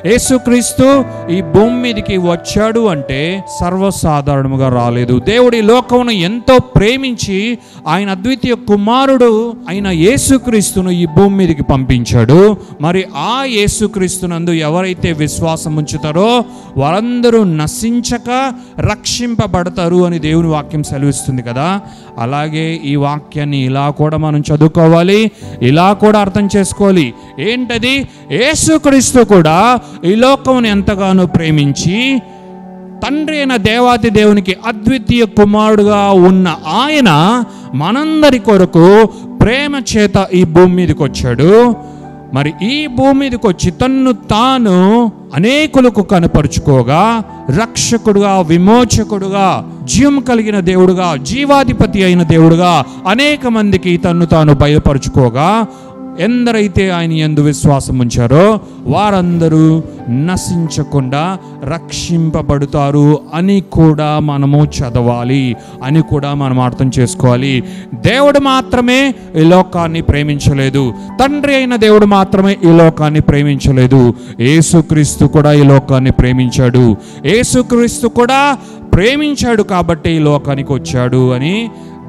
యేసుక్రీస్తు ఈ భూమి మీదకి వచ్చాడు అంటే సర్వసాధారణంగా రాలేదు. దేవుడు ఈ లోకమును ఎంతో ప్రేమించి ఆయన అద్వితీయ కుమారుడు అయిన యేసుక్రీస్తును ఈ భూమి మీదకి పంపించాడు. మరి ఆ యేసుక్రీస్తునందు ఎవరైతే విశ్వాసం ఉంచుతారో వారందరూ నశించక రక్షింపబడతారు అని దేవుని వాక్యం సెలవిస్తుంది కదా. అలాగే ఈ వాక్యాన్ని ఇలా కూడా మనం చదువుకోవాలి, ఇలా కూడా అర్థం చేసుకోవాలి. ఏంటది? యేసుక్రీస్తు కూడా ఈ లోకమును ఎంతగానో ప్రేమించి తండ్రి అయిన దేవాతి దేవునికి అద్వితీయ కుమారుడుగా ఉన్న ఆయన మనందరి కొరకు ప్రేమ చేత ఈ భూమి మీదకి వచ్చాడు. మరి ఈ భూమి మీదకి వచ్చి తన్ను తాను అనేకులకు కనపరుచుకోగా రక్షకుడుగా, విమోచకుడుగా, జీవం కలిగిన దేవుడుగా, జీవాధిపతి అయిన దేవుడుగా అనేక మందికి తన్ను తాను బయలుపరుచుకోగా ఎందరైతే ఆయన యందు విశ్వాసం ఉంచారో వారందరూ నశించకుండా రక్షింపబడతారు అని కూడా మనము చదవాలి, అని కూడా మనం అర్థం చేసుకోవాలి. దేవుడు మాత్రమే ఈ లోకాన్ని ప్రేమించలేదు, తండ్రి అయిన దేవుడు మాత్రమే ఈ లోకాన్ని ప్రేమించలేదు, యేసుక్రీస్తు కూడా ఈ లోకాన్ని ప్రేమించాడు. యేసుక్రీస్తు కూడా ప్రేమించాడు కాబట్టి ఈ లోకానికి వచ్చాడు అని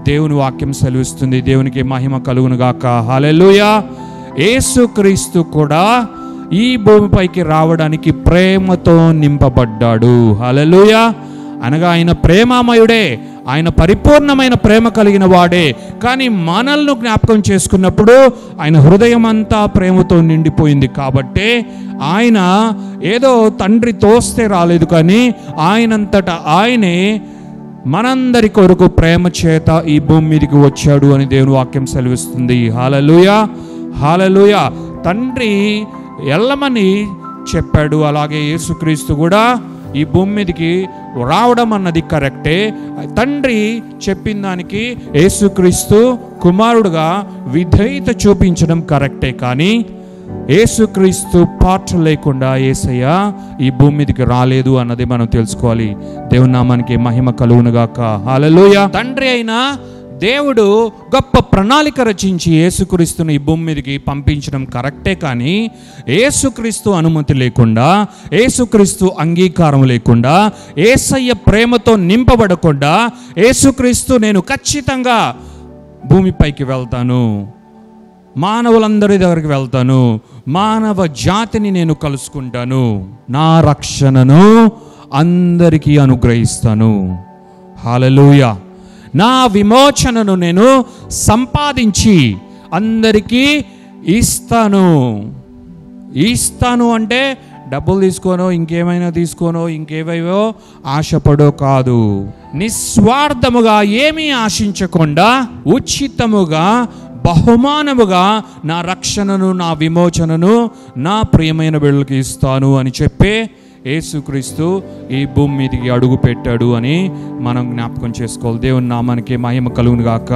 దేవుని వాక్యం సెలవిస్తుంది. దేవునికి మహిమ కలుగును గాక. హల్లెలూయా. యేసుక్రీస్తు కూడా ఈ భూమిపైకి రావడానికి ప్రేమతో నింపబడ్డాడు. హల్లెలూయా. అనగా ఆయన ప్రేమామయుడే, ఆయన పరిపూర్ణమైన ప్రేమ కలిగిన వాడే. కానీ మనల్ని జ్ఞాపకం చేసుకున్నప్పుడు ఆయన హృదయం అంతా ప్రేమతో నిండిపోయింది. కాబట్టి ఆయన ఏదో తండ్రి తోస్తే రాలేదు, కానీ ఆయనంతటా ఆయనే మనందరి కొరకు ప్రేమ చేత ఈ భూమి మీదకి వచ్చాడు అని దేవుని వాక్యం సెలవిస్తుంది. హల్లెలూయా, హల్లెలూయా. తండ్రి ఎల్లమని చెప్పాడు, అలాగే యేసుక్రీస్తు కూడా ఈ భూమి మీదకి రావడం అన్నది కరెక్టే. తండ్రి చెప్పిన దానికి యేసుక్రీస్తు కుమారుడుగా విధేయత చూపించడం కరెక్టే. కానీ యేసుక్రీస్తు పాత్ర లేకుండా యేసయ్య ఈ భూమి మీదకి రాలేదు అన్నది మనం తెలుసుకోవాలి. దేవుని నామానికి మహిమ కలుగునుగాక. హల్లెలూయా. తండ్రి అయిన దేవుడు గొప్ప ప్రణాళిక రచించి యేసుక్రీస్తుని ఈ భూమి మీదకి పంపించడం కరెక్టే. కానీ యేసుక్రీస్తు అనుమతి లేకుండా, యేసుక్రీస్తు అంగీకారం లేకుండా, యేసయ్య ప్రేమతో నింపబడకుండా యేసుక్రీస్తు నేను ఖచ్చితంగా భూమిపైకి వెళ్తాను, మానవులందరి దగ్గరికి వెళ్తాను, మానవ జాతిని నేను కలుసుకుంటాను, నా రక్షణను అందరికీ అనుగ్రహిస్తాను, హల్లెలూయా, నా విమోచనను నేను సంపాదించి అందరికీ ఇస్తాను అంటే డబ్బులు తీసుకోనో, ఇంకేమైనా తీసుకోనో, ఇంకేవేవో ఆశపడో కాదు. నిస్వార్థముగా ఏమీ ఆశించకుండా ఉచితముగా బహుమానముగా నా రక్షణను, నా విమోచనను నా ప్రియమైన బిడ్డలకు ఇస్తాను అని చెప్పే యేసుక్రీస్తు ఈ భూమి మీదకి అడుగు పెట్టాడు అని మనం జ్ఞాపకం చేసుకోవాలి. దేవుని నామానికి మహిమ కలుగును గాక.